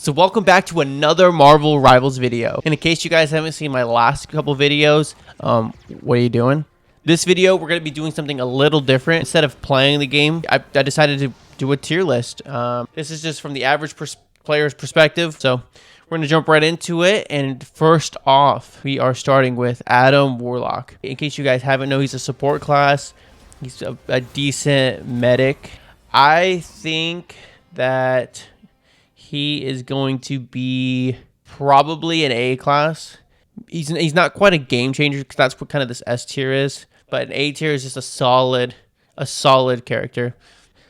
So welcome back to another Marvel Rivals video. And in case you guys haven't seen my last couple videos, what are you doing? This video, we're going to be doing something a little different. Instead of playing the game, I decided to do a tier list. This is just from the average player's perspective. So we're going to jump right into it. And first off, we are starting with Adam Warlock. In case you guys haven't known, he's a support class. He's a decent medic. I think that he is going to be probably an A class. He's not quite a game changer because that's what kind of this S tier is. But an A tier is just a solid character.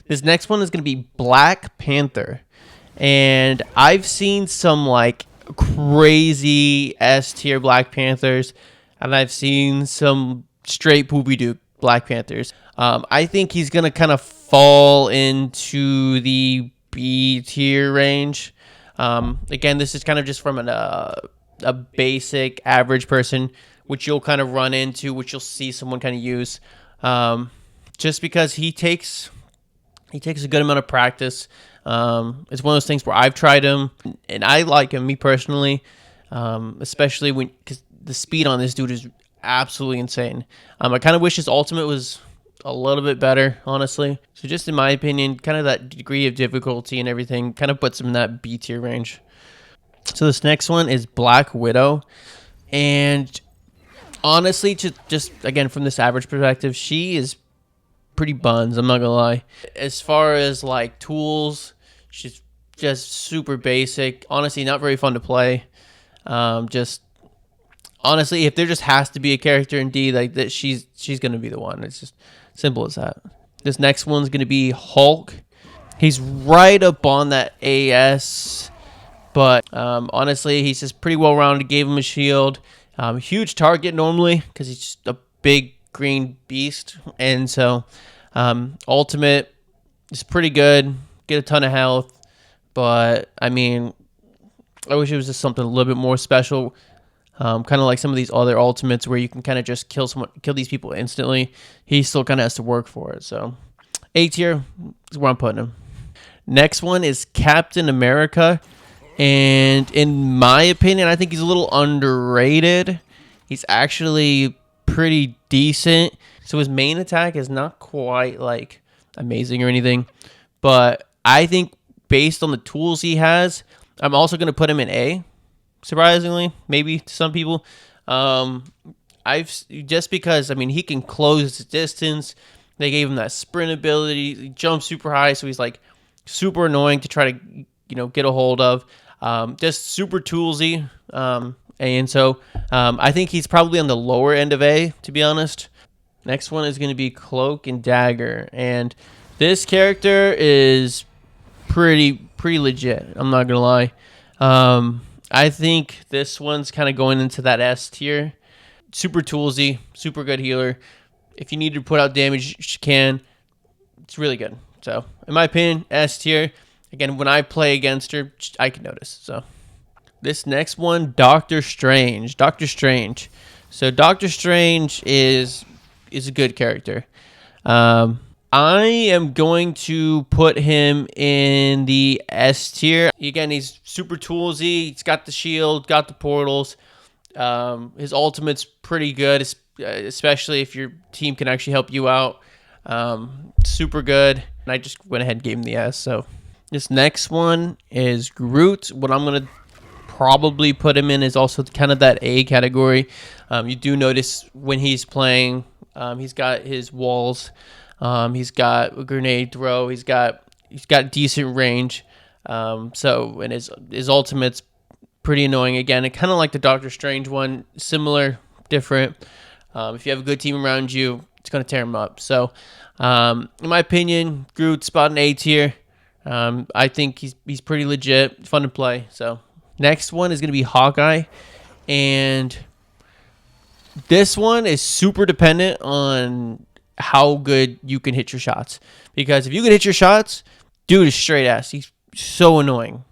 This next one is going to be Black Panther. And I've seen some like crazy S tier Black Panthers. And I've seen some straight poopy doo Black Panthers. I think he's going to kind of fall into the B tier range. Again, this is kind of just from a basic average person, which you'll kind of run into, which you'll see someone kind of use, just because he takes a good amount of practice. It's one of those things where I've tried him and I like him, me personally, especially because the speed on this dude is absolutely insane. I kind of wish his ultimate was a little bit better, honestly. So just in my opinion, kind of that degree of difficulty and everything kind of puts him in that B tier range. So this next one is Black Widow. And honestly, just again, from this average perspective, she is pretty buns, I'm not gonna lie. As far as like tools, she's just super basic. Honestly, not very fun to play. Just honestly, if there just has to be a character in D like that, she's gonna be the one. It's just simple as that. This next one's going to be Hulk. He's right up on that AS, but honestly, he's just pretty well-rounded. Gave him a shield. Huge target normally because he's just a big green beast. And so ultimate is pretty good. Get a ton of health. But, I mean, I wish it was just something a little bit more special. Kind of like some of these other ultimates where you can kind of just kill these people instantly. He still kind of has to work for it. So A tier is where I'm putting him. Next one is Captain America. And in my opinion, I think he's a little underrated. He's actually pretty decent. So his main attack is not quite like amazing or anything. But I think based on the tools he has, I'm also going to put him in A. Surprisingly, maybe to some people, just because he can close the distance. They gave him that sprint ability. He jumps super high, so he's like super annoying to try to get a hold of. Just super toolsy, and so I think he's probably on the lower end of A, to be honest. Next one is going to be Cloak and Dagger, and this character is pretty legit. I'm not gonna lie. I think this one's kind of going into that S tier. Super toolsy, super good healer. If you need to put out damage, you can. It's really good. So, in my opinion, S tier. Again, when I play against her, I can notice. So, this next one, Doctor Strange. So, Doctor Strange is a good character. I am going to put him in the S tier. Again, he's super toolsy. He's got the shield, got the portals. His ultimate's pretty good, especially if your team can actually help you out. Super good. And I just went ahead and gave him the S. So this next one is Groot. What I'm going to probably put him in is also kind of that A category. You do notice when he's playing, he's got his walls. He's got a grenade throw. He's got decent range. And his ultimate's pretty annoying. Again, kind of like the Doctor Strange one, similar, different. If you have a good team around you, it's going to tear him up. So, in my opinion, Groot's spot in A tier. I think he's pretty legit, fun to play. So, next one is going to be Hawkeye, and this one is super dependent on how good you can hit your shots. Because if you can hit your shots, dude is straight ass. He's so annoying.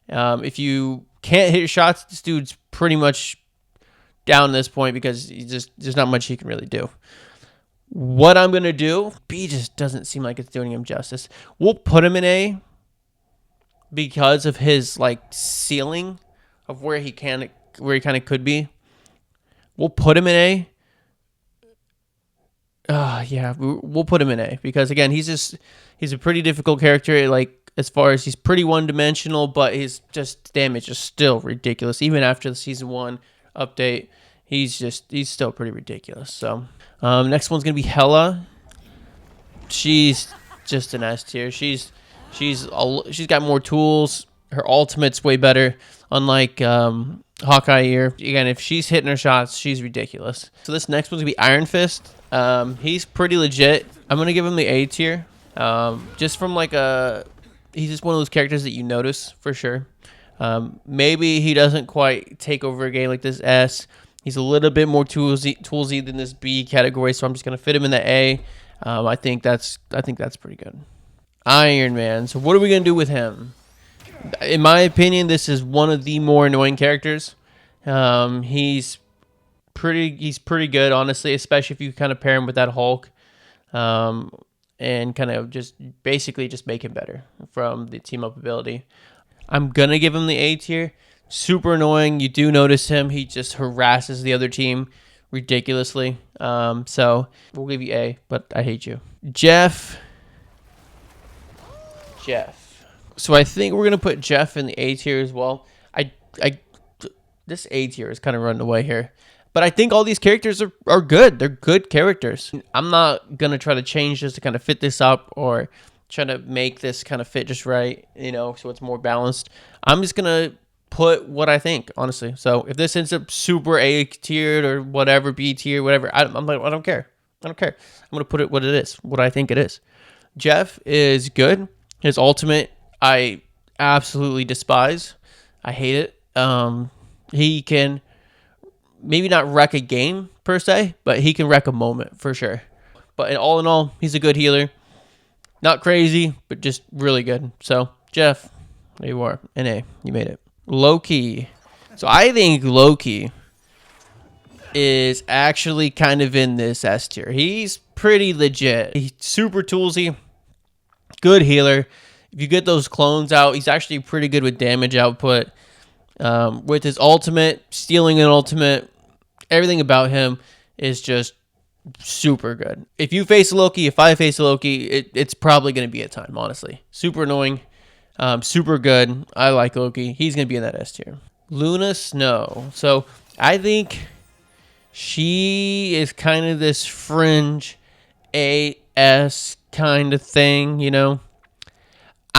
If you can't hit your shots, this dude's pretty much down at this point because there's not much he can really do. What I'm going to do, B just doesn't seem like it's doing him justice. We'll put him in A because of his like ceiling of where he kind of could be. We'll put him in A. Yeah, we'll put him in A because again, he's a pretty difficult character. Like as far as he's pretty one-dimensional, but his just damage is still ridiculous. Even after the season 1 update, he's still pretty ridiculous. So next one's gonna be Hela. She's just an S tier. She's got more tools. Her ultimate's way better. Unlike Hawkeye here. Again, if she's hitting her shots, she's ridiculous. So this next one's gonna be Iron Fist. He's pretty legit. I'm gonna give him the A tier. Just from like he's just one of those characters that you notice for sure. Maybe he doesn't quite take over a game like this S. He's a little bit more toolsy than this B category, so I'm just gonna fit him in the A. I think that's pretty good. Iron Man. So what are we gonna do with him? In my opinion, this is one of the more annoying characters. He's pretty good, honestly, especially if you kind of pair him with that Hulk, and kind of just basically just make him better from the team up ability. I'm gonna give him the A tier. Super annoying. You do notice him. He just harasses the other team ridiculously. So we'll give you A, but I hate you. Jeff. So I think we're gonna put Jeff in the A tier as well. This A tier is kind of running away here, but I think all these characters are good. They're good characters. I'm not gonna try to change this to kind of fit this up or try to make this kind of fit just right, so it's more balanced. I'm just gonna put what I think, honestly. So if this ends up super A tiered or whatever, B tier, whatever, I don't care. I'm gonna put it what it is, what I think it is. Jeff is good. His ultimate, I absolutely despise. I hate it. He can maybe not wreck a game per se, but he can wreck a moment for sure. But all in all, he's a good healer. Not crazy, but just really good. So, Jeff, there you are. An A. You made it. Loki. So I think Loki is actually kind of in this S tier. He's pretty legit. He's super toolsy. Good healer. If you get those clones out, he's actually pretty good with damage output. With his ultimate, stealing an ultimate, everything about him is just super good. If you face Loki, if I face Loki, it's probably going to be a time, honestly. Super annoying, super good. I like Loki. He's going to be in that S tier. Luna Snow. So I think she is kind of this fringe AS kind of thing,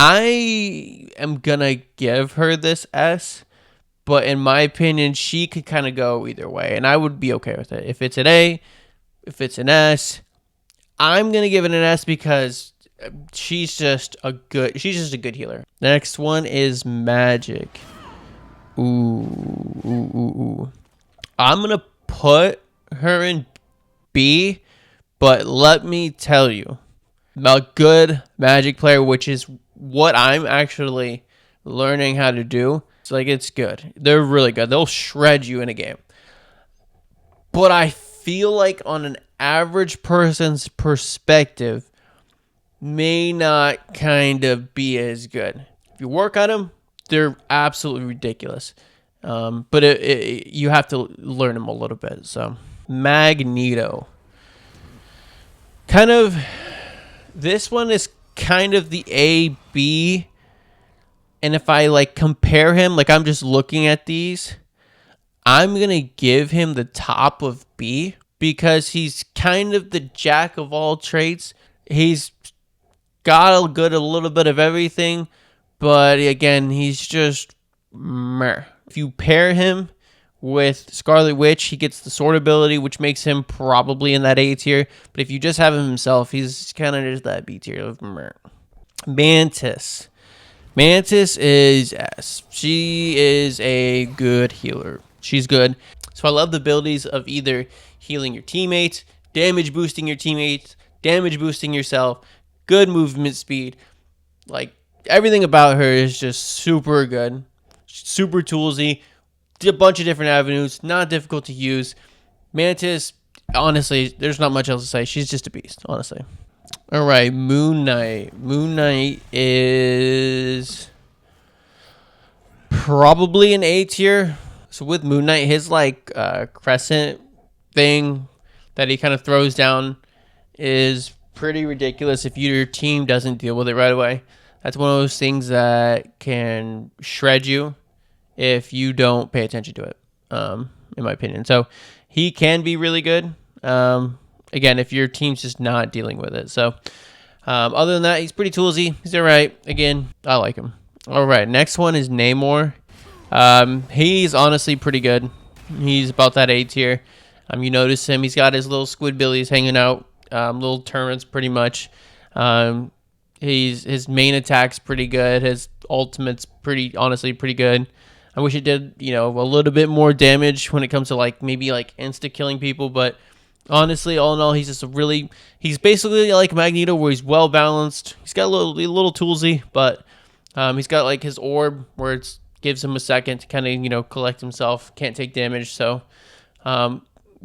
I am going to give her this S, but in my opinion, she could kind of go either way, and I would be okay with it. If it's an A, if it's an S, I'm going to give it an S because she's just a good healer. Next one is Magik. Ooh. I'm going to put her in B, but let me tell you, a good Magic player, which is what I'm actually learning how to do. It's good. They're really good. They'll shred you in a game. But I feel like on an average person's perspective, may not kind of be as good. If you work on them, they're absolutely ridiculous. But you have to learn them a little bit. So Magneto. This one is kind of the A, B. And if I compare him, I'm just looking at these, I'm going to give him the top of B because he's kind of the jack of all trades. He's got a little bit of everything, but again, he's just meh. If you pair him with Scarlet Witch, he gets the sword ability, which makes him probably in that A tier. But if you just have him himself, he's kind of just that B tier of meh. Mantis. Mantis is S. She is a good healer. She's good. So I love the abilities of either healing your teammates, damage boosting your teammates, damage boosting yourself, good movement speed. Everything about her is just super good. Super toolsy. A bunch of different avenues. Not difficult to use. Mantis, honestly, there's not much else to say. She's just a beast, honestly. All right, Moon Knight. Moon Knight is probably an A tier. So with Moon Knight, his like crescent thing that he kind of throws down is pretty ridiculous if your team doesn't deal with it right away. That's one of those things that can shred you if you don't pay attention to it, in my opinion. So he can be really good, again, if your team's just not dealing with it. So other than that, he's pretty toolsy. He's all right. Again, I like him. All right, next one is Namor. He's honestly pretty good. He's about that A tier. You notice him. He's got his little squidbillies hanging out, little turrets pretty much. His main attack's pretty good. His ultimate's honestly pretty good. I wish it did, a little bit more damage when it comes to like maybe like insta killing people, but honestly, all in all, he's basically like Magneto, where he's well balanced. He's got a little toolsy, but he's got like his orb where it gives him a second to kind of collect himself. Can't take damage, so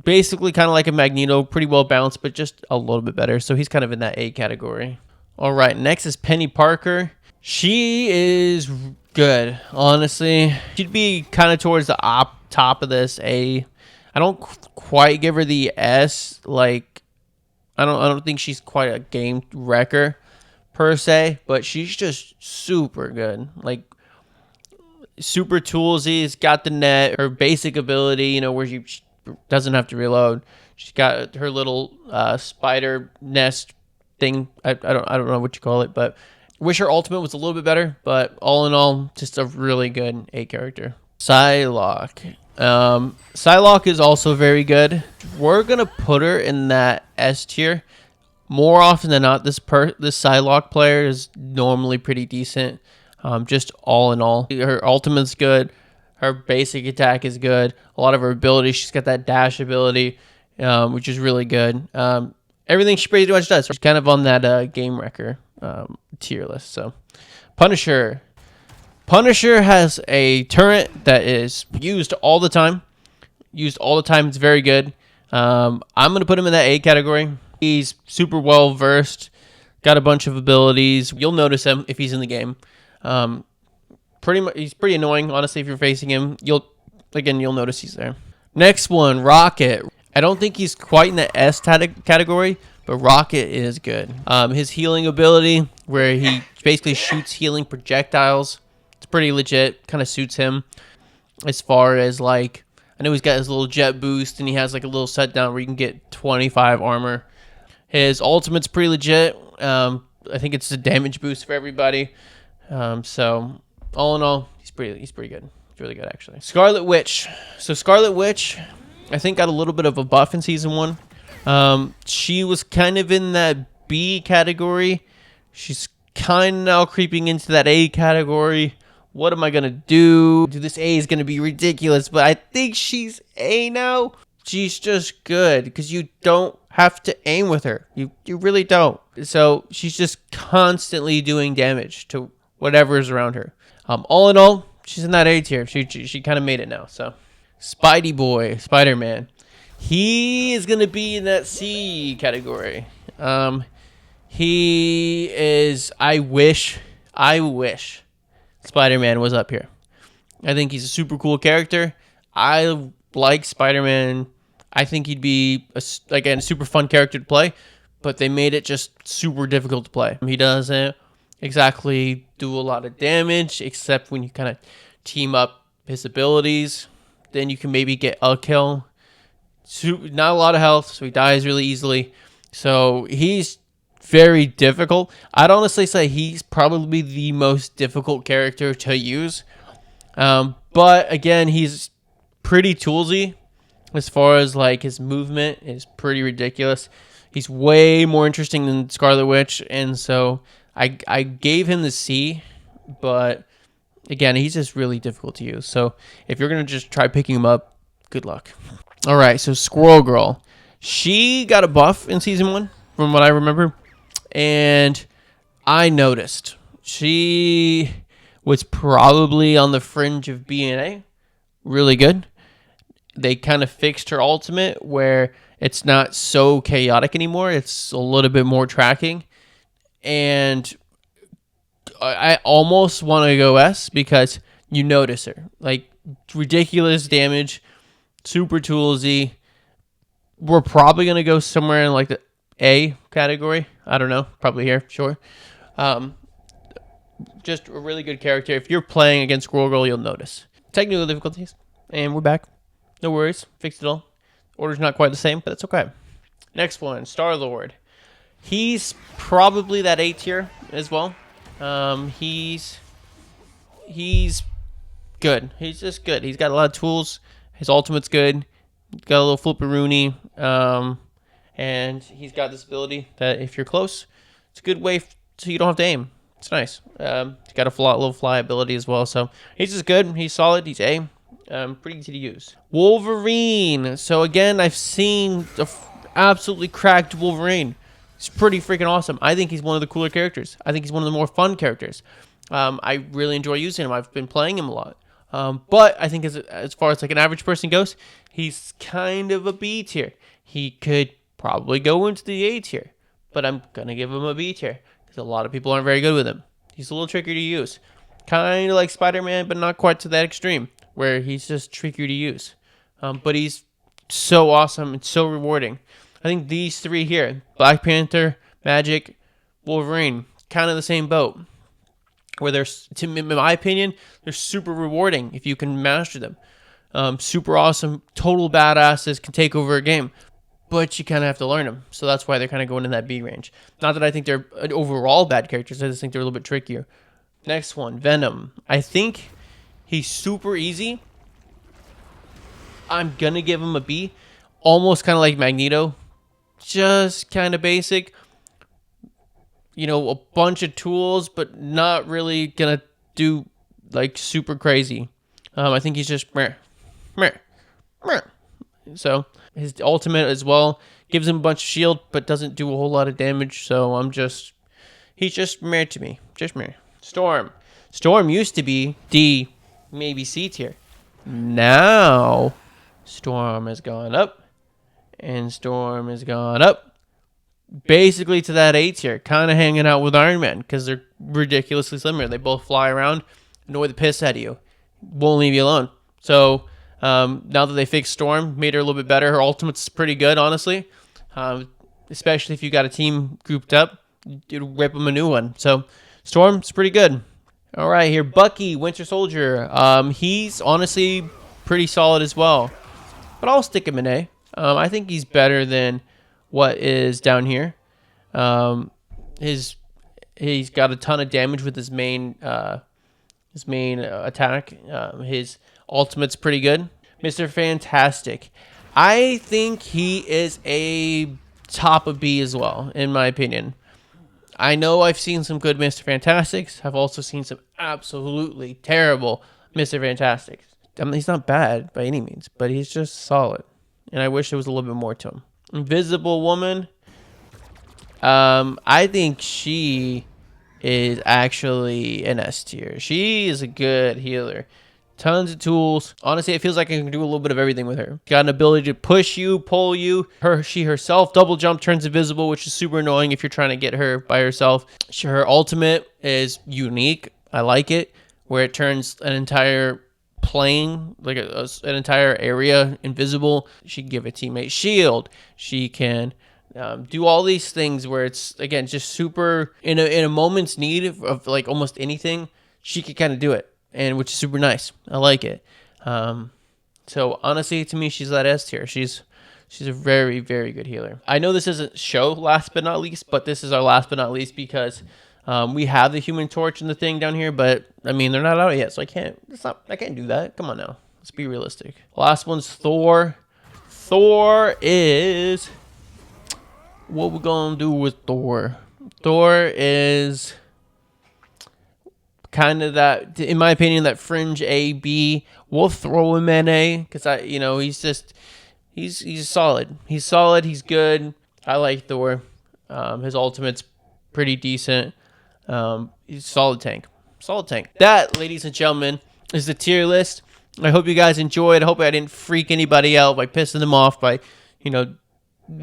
basically kind of like a Magneto, pretty well balanced, but just a little bit better. So he's kind of in that A category. All right, next is Penny Parker. She is good, honestly. She'd be kind of towards the top of this A. I don't quite give her the S. Like, I don't think she's quite a game wrecker per se, but she's just super good. Like, super toolsy. Has got the net. Her basic ability, where she doesn't have to reload. She's got her little spider nest thing. I don't know what you call it, but wish her ultimate was a little bit better. But all in all, just a really good A character. Psylocke. Psylocke is also very good. We're gonna put her in that S tier. More often than not, this Psylocke player is normally pretty decent. Just all in all, her ultimate's good. Her basic attack is good. A lot of her abilities, she's got that dash ability, which is really good. Everything she pretty much does. She's kind of on that game wrecker tier list. So, Punisher. Punisher has a turret that is used all the time. It's very good. I'm going to put him in that A category. He's super well versed. Got a bunch of abilities. You'll notice him if he's in the game. He's pretty annoying, honestly, if you're facing him. You'll notice he's there. Next one, Rocket. I don't think he's quite in the S category, but Rocket is good. His healing ability, where he basically shoots healing projectiles, it's pretty legit. Kind of suits him. As far as like, I know he's got his little jet boost, and he has like a little set down where you can get 25 armor. His ultimate's pretty legit. I think it's a damage boost for everybody. So all in all, he's pretty good. He's really good, actually. Scarlet Witch. So Scarlet Witch, I think, got a little bit of a buff in season 1. She was kind of in that B category. She's kind of now creeping into that A category. What am I going to do? This A is going to be ridiculous, but I think she's A now. She's just good because you don't have to aim with her. You really don't. So she's just constantly doing damage to whatever is around her. All in all, she's in that A tier. She kind of made it now. So Spidey Boy, Spider-Man. He is going to be in that C category. He is, I wish Spider-Man was up here. I think he's a super cool character. I like Spider-Man. I think he'd be, a super fun character to play, but they made it just super difficult to play. He doesn't exactly do a lot of damage, except when you kind of team up his abilities. Then you can maybe get a kill. Not a lot of health, so he dies really easily. So he's very difficult. I'd honestly say he's probably the most difficult character to use. But again, he's pretty toolsy as far as like his movement is pretty ridiculous. He's way more interesting than Scarlet Witch, and so I gave him the C, but again, he's just really difficult to use. So if you're gonna just try picking him up, good luck. All right, so Squirrel Girl, she got a buff in season 1 from what I remember, and I noticed she was probably on the fringe of being A. Really good. They kind of fixed her ultimate where it's not so chaotic anymore. It's a little bit more tracking. And I almost want to go S because you notice her. Like, ridiculous damage, super toolsy. We're probably going to go somewhere in like the A category. I don't know. Probably here. Sure. Just a really good character. If you're playing against Squirrel Girl, you'll notice. Technical difficulties. And we're back. No worries. Fixed it all. Order's not quite the same, but it's okay. Next one. Star-Lord. He's probably that A tier as well. He's good. He's just good. He's got a lot of tools. His ultimate's good. He's got a little flipperoonie. And he's got this ability that if you're close, it's a good way so you don't have to aim. It's nice. He's got a little fly ability as well. So he's just good. He's solid. He's A. Pretty easy to use. Wolverine. So again, I've seen the absolutely cracked Wolverine. He's pretty freaking awesome. I think he's one of the cooler characters. I think he's one of the more fun characters. I really enjoy using him. I've been playing him a lot. But I think as far as like an average person goes, he's kind of a B tier. He could probably go into the A tier, but I'm going to give him a B tier because a lot of people aren't very good with him. He's a little trickier to use. Kind of like Spider-Man, but not quite to that extreme where he's just trickier to use. But he's so awesome and so rewarding. I think these three here, Black Panther, Magic, Wolverine, kind of the same boat. Where they're, in my opinion, they're super rewarding if you can master them. Super awesome, total badasses, can take over a game. But you kind of have to learn them. So that's why they're kind of going in that B range. Not that I think they're overall bad characters. I just think they're a little bit trickier. Next one, Venom. I think he's super easy. I'm going to give him a B. Almost kind of like Magneto. Just kind of basic. You know, a bunch of tools, but not really going to do, like, super crazy. I think he's just meh, meh, meh. So, his ultimate as well gives him a bunch of shield, but doesn't do a whole lot of damage. So, he's just meh to me. Just meh. Storm. Storm used to be D, maybe C tier. Now, Storm has gone up, and Storm has gone up. Basically to that A tier, kind of hanging out with Iron Man because they're ridiculously similar. They both fly around, annoy the piss out of you, won't leave you alone. So now that they fixed Storm, made her a little bit better. Her ultimate's pretty good, honestly. Especially if you got a team grouped up, you'd rip them a new one. So Storm's pretty good. All right, here Bucky, Winter Soldier. He's honestly pretty solid as well, but I'll stick him in A. I think he's better than what is down here. He's got a ton of damage with his main attack. His ultimate's pretty good. Mr. Fantastic. I think he is a top of B as well, in my opinion. I know I've seen some good Mr. Fantastics. I've also seen some absolutely terrible Mr. Fantastics. I mean, he's not bad by any means, but he's just solid. And I wish there was a little bit more to him. Invisible Woman. I think she is actually an S tier. She is a good healer. Tons of tools. Honestly, it feels like I can do a little bit of everything with her. Got an ability to push you, pull you. She herself double jump, turns invisible, which is super annoying if you're trying to get her by herself. Her ultimate is unique. I like it, where it turns an entire plane, like an entire area, invisible. She can give a teammate shield. She can do all these things where it's, again, just super in a moment's need of like almost anything. She can kind of do it, and which is super nice. I like it. So honestly, to me, she's that S tier. She's a very, very good healer. I know this isn't show last but not least, but this is our last but not least because we have the Human Torch and the thing down here, but I mean they're not out yet, so I can't do that. Come on now, let's be realistic. Last one's Thor. Thor is what we're gonna do with Thor. Thor is kind of that, in my opinion, that fringe A, B. We'll throw him in A because he's solid. He's solid. He's good. I like Thor. His ultimate's pretty decent. He's solid tank. Solid tank. That, ladies and gentlemen, is the tier list. I hope you guys enjoyed. I hope I didn't freak anybody out by pissing them off by,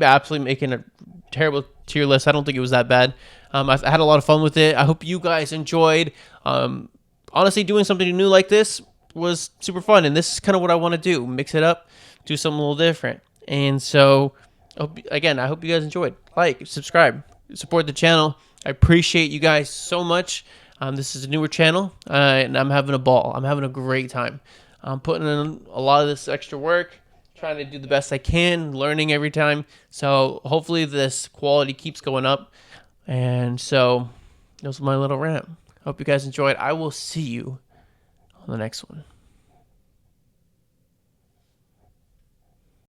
absolutely making a terrible tier list. I don't think it was that bad. I had a lot of fun with it. I hope you guys enjoyed. honestly, doing something new like this was super fun, and this is kind of what I want to do: mix it up, do something a little different. And so, I hope you guys enjoyed. Like, subscribe, support the channel. I appreciate you guys so much. This is a newer channel, and I'm having a ball. I'm having a great time. I'm putting in a lot of this extra work, trying to do the best I can, learning every time. So hopefully this quality keeps going up. And so that was my little rant. Hope you guys enjoyed. I will see you on the next one.